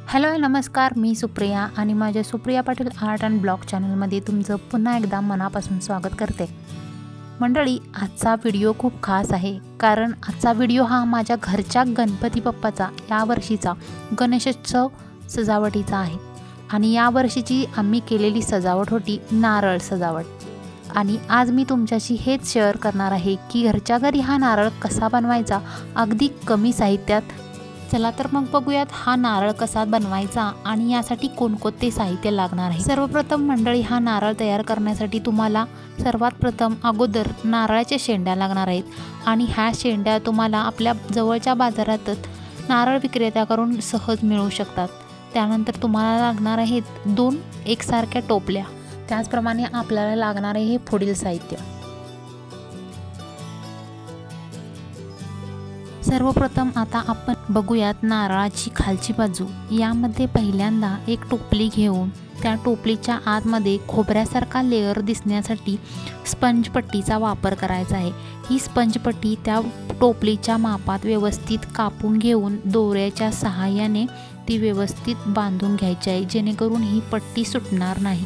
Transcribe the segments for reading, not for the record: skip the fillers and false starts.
Hello नमस्कार, मी सुप्रिया आणि माझ्या Supriya Patil art and blog चॅनलमध्ये तुमचं पुन्हा एकदा मनापासून स्वागत करते. मंडळी, आजचा व्हिडिओ खूप खास आहे, कारण आजचा व्हिडिओ हा माझ्या घरच्या गणपती बाप्पाचा यावर्षीचा गणेशोत्सव सजावटीचा आहे. आणि यावर्षीची आम्ही केलेली सजावट होती नारळ सजावट. आणि आज मी तुमच्याशी हेच शेअर करणार आहे की घरच्या घरी हा नारळ कसा बनवायचा अगदी कमी साहित्यात. चला तर मग बघूयात हा नारळ कसा बनवायचा आणि यासाठी कोणकोणते साहित्य लागणार आहे. सर्वप्रथम मंडळी, हा नारळ तयार करण्यासाठी तुम्हाला सर्वात प्रथम अगोदर नारळाच्या शेंड्या लागणार आहेत आणि ह्या शेंड्या तुम्हाला आपल्या जवळच्या बाजारातच नारळ विक्रेत्याकडून सहज मिळू शकतात. त्यानंतर तुम्हाला लागणार आहेत 2 एकसारख्या टोपल्या. त्याचप्रमाणे आपल्याला लागणार आहे हे पुढील साहित्य. सर्वप्रथम आता आपण बघूयात नारळाची खालची बाजू. यामध्ये पहिल्यांदा एक टोपली घेऊन त्या टोपलीच्या आतमध्ये खोबऱ्यासारखा लेअर दिसण्यासाठी स्पंजपट्टीचा वापर करायचा आहे. ही स्पंजपट्टी त्या टोपलीच्या मापात व्यवस्थित कापून घेऊन दोऱ्याच्या सहाय्याने ती व्यवस्थित बांधून घ्यायची आहे, जेणेकरून ही पट्टी सुटणार नाही.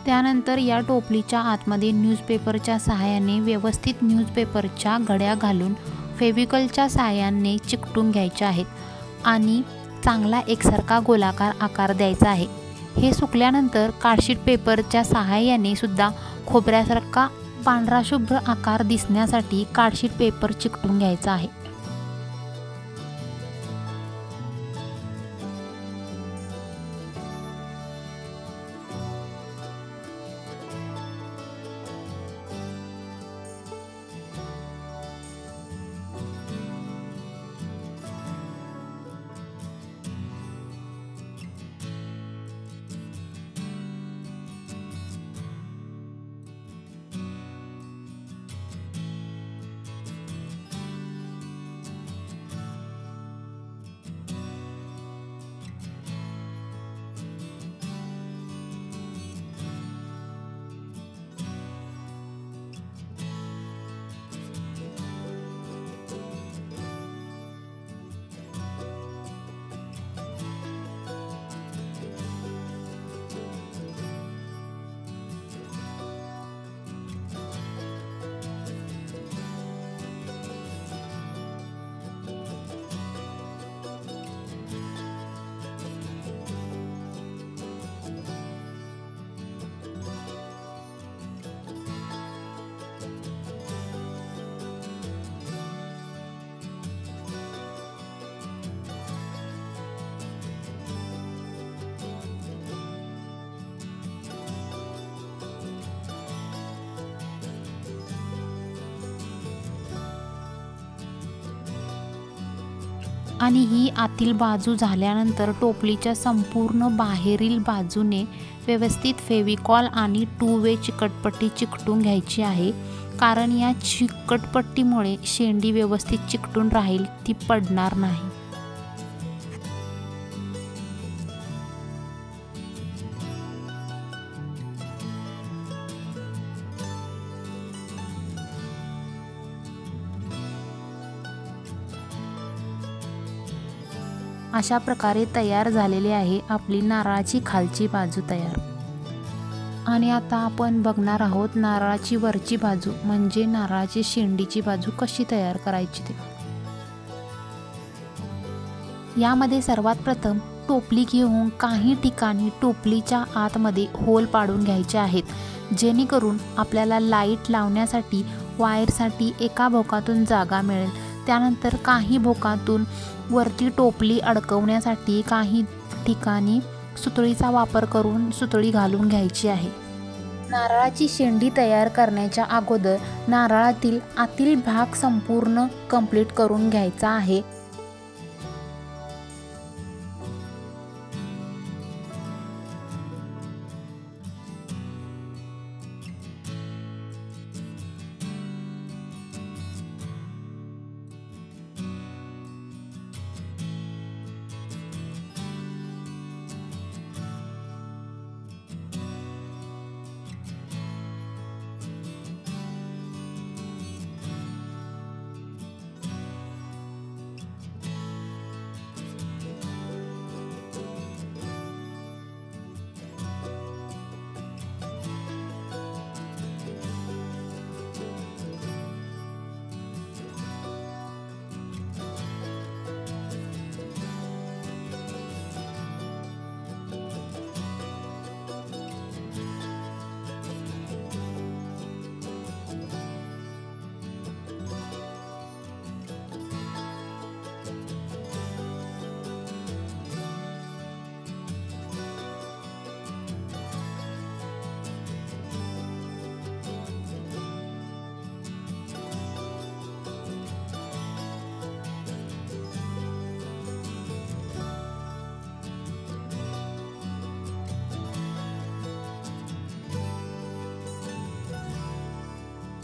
त्यानंतर या टोपलीच्या आतमध्ये न्यूजपेपरच्या सहाय्याने व्यवस्थित न्यूजपेपरच्या घड्या घालून फेविकॉलच्या सहाय्याने चिकटून घ्यायच्या आहेत आणि चांगला एकसारखा गोलाकार आकार द्यायचा आहे. हे सुकल्यानंतर कार्डशीट पेपरच्या सहाय्याने सुद्धा खोबऱ्यासारखा पांढरा शुभ्र आकार दिसण्यासाठी कार्डशीट पेपर चिकटून घ्यायचा आहे. आणि ही आतील बाजू झाल्यानंतर टोपलीच्या संपूर्ण बाहेरील बाजूने व्यवस्थित फेविकॉल आणि 2 वे चिकटपट्टी चिकटून घ्यायची आहे, कारण या चिकटपट्टीमुळे शेंडी व्यवस्थित चिकटून राहील, ती पडणार नाही. अशा प्रकारे तयार झालेली आहे आपली नारळाची खालची बाजू तयार. आणि आता आपण बघणार आहोत नारळाची वरची बाजू, म्हणजे नारळाची शेंडीची बाजू कशी तयार करायची ते. यामध्ये सर्वात प्रथम टोपली घेऊन काही ठिकाणी टोपलीच्या आतमध्ये होल पाडून घ्यायचे आहेत, जेणेकरून आपल्याला लाईट लावण्यासाठी वायरसाठी एका भोकातून जागा मिळेल. त्यानंतर काही भोकातून वरती टोपली अडकवण्यासाठी काही ठिकाणी सुतळीचा वापर करून सुतळी घालून घ्यायची आहे. नारळाची शेंडी तयार करण्याच्या अगोदर नारळातील आतील भाग संपूर्ण कंप्लीट करून घ्यायचा आहे.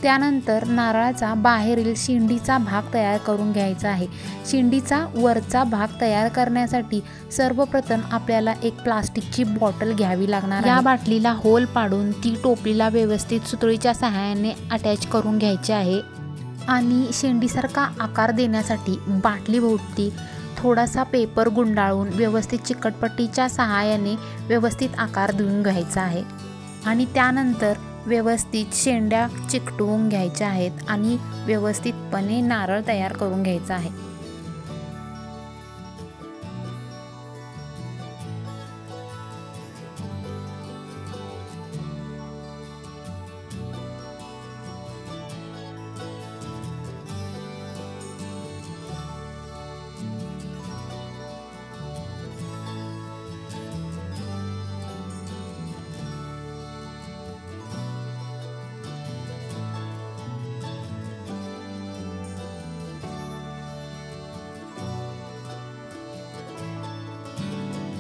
त्यानंतर नारळाचा बाहेरील शेंडीचा भाग तयार करून घ्यायचा आहे। शेंडीचा वरचा भाग तयार करण्यासाठी सर्वप्रथम आपल्याला एक प्लास्टिकची बॉटल घ्यावी लागणार आहे। या बाटलीला होल पाडून ती टोपलीला व्यवस्थित सुतळीच्या सहाय्याने अटॅच करून घ्यायची आहे आणि शेंडीसारखा आकार देण्यासाठी बाटलीभोवती थोडासा पेपर गुंडाळून व्यवस्थित चिकटपट्टीच्या सहाय्याने व्यवस्थित आकार देऊन घ्यायचा आहे आणि त्यानंतर व्यवस्थित शेंड्या चिकटवून घ्यायच्या आहेत आणि व्यवस्थितपणे नारळ तयार करून घ्यायचा आहे।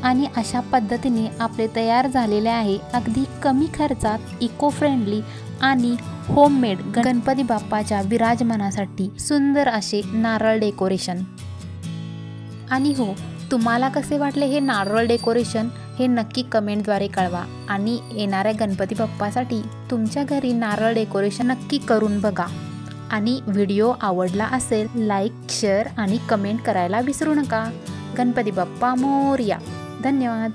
आणि अशा पद्धतीने आपले तयार झालेले आहे अगदी कमी खर्चात इको फ्रेंडली आणि होममेड गणपती बाप्पाच्या विराजमानासाठी सुंदर असे नारळ डेकोरेशन। आणि हो, तुम्हाला कसे वाटले हे नारळ डेकोरेशन हे नक्की कमेंटद्वारे कळवा आणि येणाऱ्या गणपती बाप्पासाठी तुमच्या घरी नारळ डेकोरेशन नक्की करून बघा। आणि व्हिडिओ आवडला असेल लाईक, शेअर आणि कमेंट करायला विसरू नका। गणपती बाप्पा मोरया। धन्यवाद।